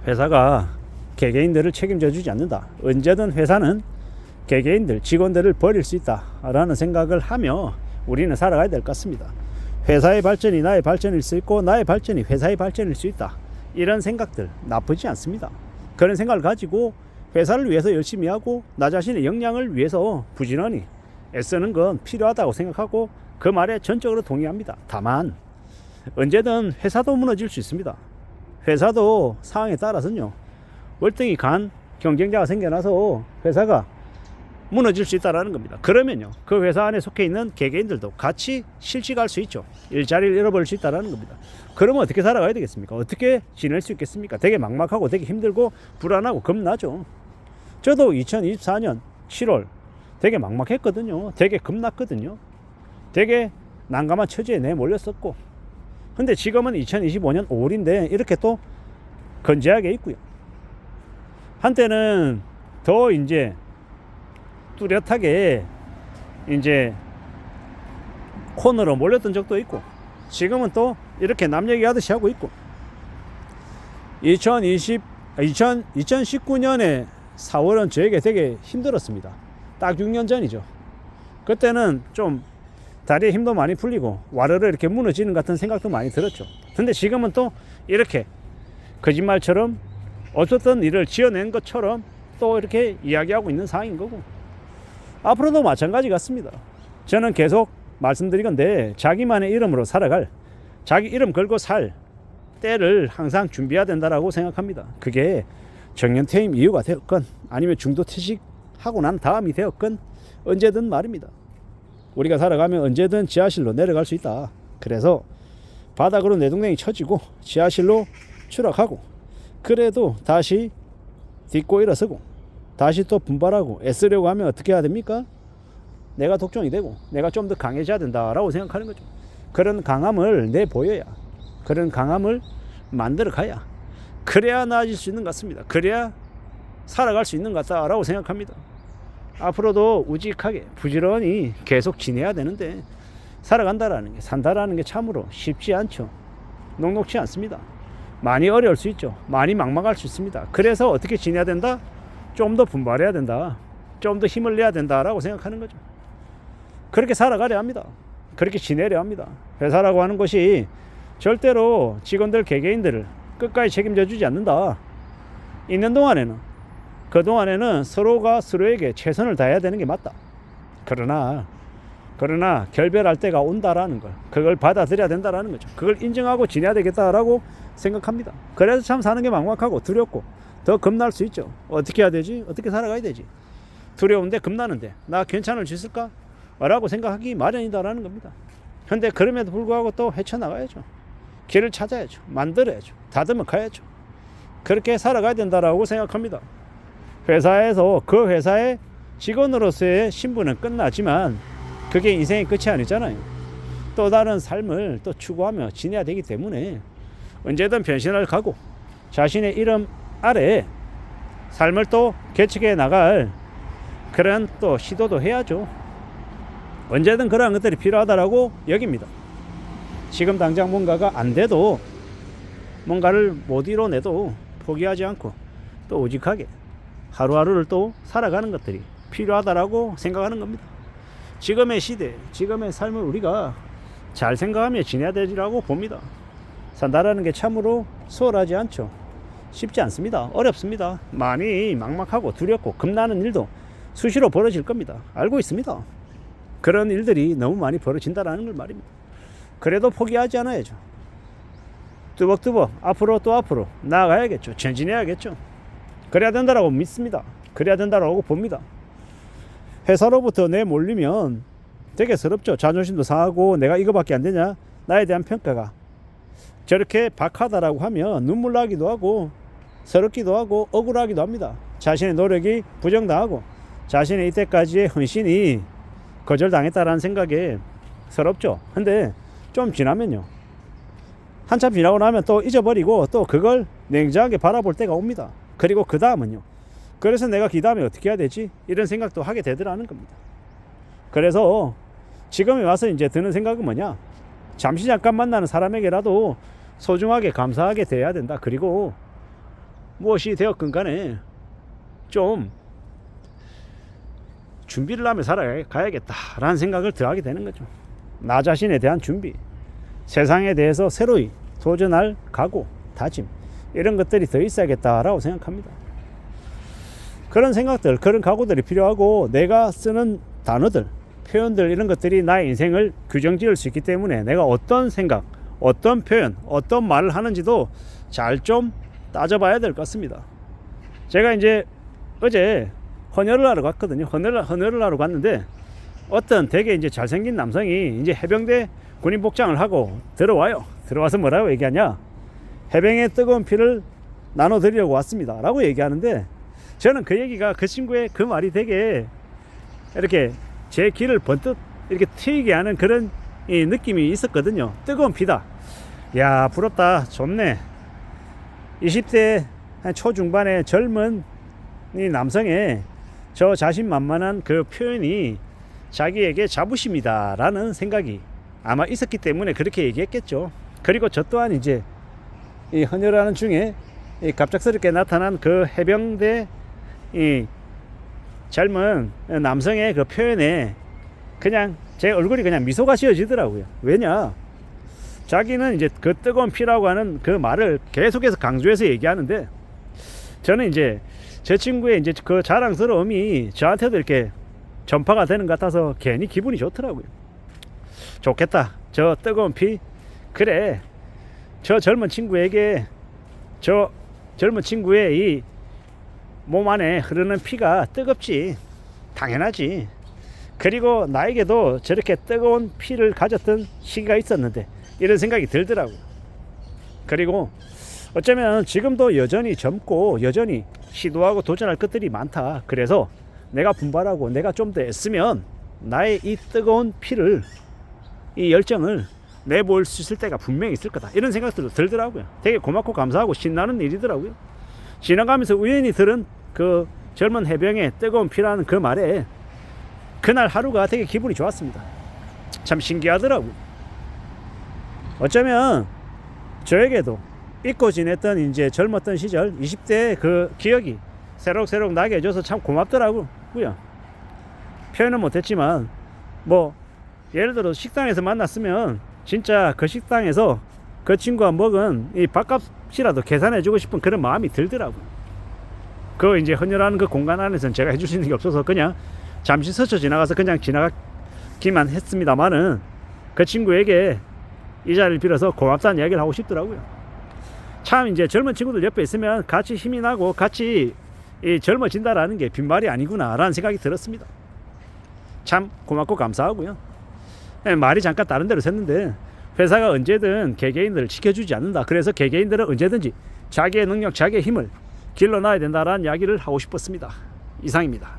회사가 개개인들을 책임져 주지 않는다. 언제든 회사는 개개인들, 직원들을 버릴 수 있다라는 생각을 하며 우리는 살아가야 될 것 같습니다. 회사의 발전이 나의 발전일 수 있고 나의 발전이 회사의 발전일 수 있다. 이런 생각들 나쁘지 않습니다. 그런 생각을 가지고 회사를 위해서 열심히 하고 나 자신의 역량을 위해서 부지런히 애쓰는 건 필요하다고 생각하고 그 말에 전적으로 동의합니다. 다만 언제든 회사도 무너질 수 있습니다. 회사도 상황에 따라서는요, 월등히 간 경쟁자가 생겨나서 회사가 무너질 수 있다는 겁니다. 그러면요, 그 회사 안에 속해 있는 개개인들도 같이 실직할 수 있죠. 일자리를 잃어버릴 수 있다는 겁니다. 그러면 어떻게 살아가야 되겠습니까? 어떻게 지낼 수 있겠습니까? 되게 막막하고 되게 힘들고 불안하고 겁나죠. 저도 2024년 7월 되게 막막했거든요. 되게 겁났거든요. 되게 난감한 처지에 내몰렸었고, 근데 지금은 2025년 5월인데 이렇게 또 건재하게 있고요. 한때는 더 이제 뚜렷하게 이제 코너로 몰렸던 적도 있고, 지금은 또 이렇게 남 얘기하듯이 하고 있고, 2019년에 4월은 저에게 되게 힘들었습니다. 딱 6년 전이죠. 그때는 좀 다리에 힘도 많이 풀리고 와르르 이렇게 무너지는 같은 생각도 많이 들었죠. 근데 지금은 또 이렇게 거짓말처럼 어쨌든 일을 지어낸 것처럼 또 이렇게 이야기하고 있는 상황인 거고, 앞으로도 마찬가지 같습니다. 저는 계속 말씀드린 건데, 자기만의 이름으로 살아갈, 자기 이름 걸고 살 때를 항상 준비해야 된다라고 생각합니다. 그게 정년퇴임 이후가 되었건 아니면 중도퇴직하고 난 다음이 되었건 언제든 말입니다. 우리가 살아가면 언제든 지하실로 내려갈 수 있다. 그래서 바닥으로 내동댕이 쳐지고 지하실로 추락하고, 그래도 다시 딛고 일어서고 다시 또 분발하고 애쓰려고 하면 어떻게 해야 됩니까? 내가 독종이 되고 내가 좀 더 강해져야 된다라고 생각하는 거죠. 그런 강함을 내보여야, 그런 강함을 만들어 가야, 그래야 나아질 수 있는 것 같습니다. 그래야 살아갈 수 있는 것 같다라고 생각합니다. 앞으로도 우직하게 부지런히 계속 지내야 되는데, 살아간다라는 게, 산다라는 게 참으로 쉽지 않죠. 녹록지 않습니다. 많이 어려울 수 있죠. 많이 막막할 수 있습니다. 그래서 어떻게 지내야 된다? 좀 더 분발해야 된다. 좀 더 힘을 내야 된다라고 생각하는 거죠. 그렇게 살아가려 합니다. 그렇게 지내려 합니다. 회사라고 하는 것이 절대로 직원들 개개인들을 끝까지 책임져 주지 않는다. 있는 동안에는, 그동안에는 서로가 서로에게 최선을 다해야 되는 게 맞다. 그러나 결별할 때가 온다라는 걸, 그걸 받아들여야 된다라는 거죠. 그걸 인정하고 지내야 되겠다라고 생각합니다. 그래서 참 사는 게 막막하고 두렵고 더 겁날 수 있죠. 어떻게 해야 되지? 어떻게 살아가야 되지? 두려운데 겁나는데 나 괜찮을 수 있을까? 라고 생각하기 마련이다라는 겁니다. 그런데 그럼에도 불구하고 또 헤쳐나가야죠. 길을 찾아야죠. 만들어야죠. 다듬어 가야죠. 그렇게 살아가야 된다라고 생각합니다. 회사에서 그 회사의 직원으로서의 신분은 끝나지만 그게 인생의 끝이 아니잖아요. 또 다른 삶을 또 추구하며 지내야 되기 때문에 언제든 변신을 가고 자신의 이름 아래 삶을 또 개척해 나갈 그런 또 시도도 해야죠. 언제든 그러한 것들이 필요하다라고 여깁니다. 지금 당장 뭔가가 안 돼도, 뭔가를 못 이뤄내도 포기하지 않고 또 오직하게 하루하루를 또 살아가는 것들이 필요하다라고 생각하는 겁니다. 지금의 시대, 지금의 삶을 우리가 잘 생각하며 지내야 되리라고 봅니다. 산다라는 게 참으로 수월하지 않죠. 쉽지 않습니다. 어렵습니다. 많이 막막하고 두렵고 겁나는 일도 수시로 벌어질 겁니다. 알고 있습니다. 그런 일들이 너무 많이 벌어진다라는 걸 말입니다. 그래도 포기하지 않아야죠. 뚜벅뚜벅 앞으로 또 앞으로 나아가야겠죠. 전진해야겠죠. 그래야 된다라고 믿습니다. 그래야 된다라고 봅니다. 회사로부터 내몰리면 되게 서럽죠. 자존심도 상하고 내가 이거밖에 안 되냐? 나에 대한 평가가 저렇게 박하다라고 하면 눈물 나기도 하고 서럽기도 하고 억울하기도 합니다. 자신의 노력이 부정당하고 자신의 이때까지의 헌신이 거절당했다라는 생각에 서럽죠. 근데 좀 지나면요, 한참 지나고 나면 또 잊어버리고 또 그걸 냉정하게 바라볼 때가 옵니다. 그리고 그 다음은요, 그래서 내가 그 다음에 어떻게 해야 되지? 이런 생각도 하게 되더라는 겁니다. 그래서 지금에 와서 이제 드는 생각은 뭐냐? 잠시 잠깐 만나는 사람에게라도 소중하게 감사하게 대해야 된다. 그리고 무엇이 되었건 간에 좀 준비를 하며 살아가야겠다라는 생각을 더 하게 되는 거죠. 나 자신에 대한 준비, 세상에 대해서 새로이 도전할 각오, 다짐, 이런 것들이 더 있어야겠다라고 생각합니다. 그런 생각들, 그런 각오들이 필요하고, 내가 쓰는 단어들, 표현들, 이런 것들이 나의 인생을 규정 지을 수 있기 때문에 내가 어떤 생각, 어떤 표현, 어떤 말을 하는지도 잘 좀 따져봐야 될 것 같습니다. 제가 이제 어제 헌혈을 하러 갔거든요. 헌혈을 하러 갔는데, 어떤 되게 이제 잘생긴 남성이 이제 해병대 군인 복장을 하고 들어와요. 들어와서 뭐라고 얘기하냐? 해병의 뜨거운 피를 나눠드리려고 왔습니다 라고 얘기하는데, 저는 그 얘기가, 그 친구의 그 말이 되게 이렇게 제 귀를 번뜩 이렇게 트이게 하는 그런 이 느낌이 있었거든요. 뜨거운 피다. 야, 부럽다. 좋네. 20대 한 초중반의 젊은 이 남성의 저 자신만만한 그 표현이 자기에게 자부심이다 라는 생각이 아마 있었기 때문에 그렇게 얘기했겠죠. 그리고 저 또한 이제 이 헌혈하는 중에 이 갑작스럽게 나타난 그 해병대 이 젊은 남성의 그 표현에 그냥 제 얼굴이 그냥 미소가 지어지더라고요. 왜냐, 자기는 이제 그 뜨거운 피라고 하는 그 말을 계속해서 강조해서 얘기하는데, 저는 이제 제 친구의 이제 그 자랑스러움이 저한테도 이렇게 전파가 되는 것 같아서 괜히 기분이 좋더라고요. 좋겠다. 저 뜨거운 피, 그래, 저 젊은 친구에게, 저 젊은 친구의 이 몸 안에 흐르는 피가 뜨겁지. 당연하지. 그리고 나에게도 저렇게 뜨거운 피를 가졌던 시기가 있었는데, 이런 생각이 들더라고요. 그리고 어쩌면 지금도 여전히 젊고 여전히 시도하고 도전할 것들이 많다. 그래서 내가 분발하고 내가 좀 더 애쓰면 나의 이 뜨거운 피를, 이 열정을 내보일 수 있을 때가 분명히 있을 거다. 이런 생각들도 들더라고요. 되게 고맙고 감사하고 신나는 일이더라고요. 지나가면서 우연히 들은 그 젊은 해병의 뜨거운 피라는 그 말에 그날 하루가 되게 기분이 좋았습니다. 참 신기하더라고요. 어쩌면 저에게도 잊고 지냈던 이제 젊었던 시절 20대의 그 기억이 새록새록 나게 해줘서 참 고맙더라고요. 표현은 못했지만 뭐 예를 들어 식당에서 만났으면 진짜 그 식당에서 그 친구가 먹은 이 밥값이라도 계산해주고 싶은 그런 마음이 들더라고요. 그 이제 헌혈하는 그 공간 안에서는 제가 해줄 수 있는 게 없어서 그냥 잠시 스쳐 지나가서 그냥 지나가기만 했습니다만은, 그 친구에게 이 자리를 빌어서 고맙다는 이야기를 하고 싶더라고요. 참 이제 젊은 친구들 옆에 있으면 같이 힘이 나고 같이 이 젊어진다라는 게 빈말이 아니구나 라는 생각이 들었습니다. 참 고맙고 감사하고요. 말이 잠깐 다른 데로 샜는데, 회사가 언제든 개개인들을 지켜주지 않는다. 그래서 개개인들은 언제든지 자기의 능력, 자기의 힘을 길러놔야 된다라는 이야기를 하고 싶었습니다. 이상입니다.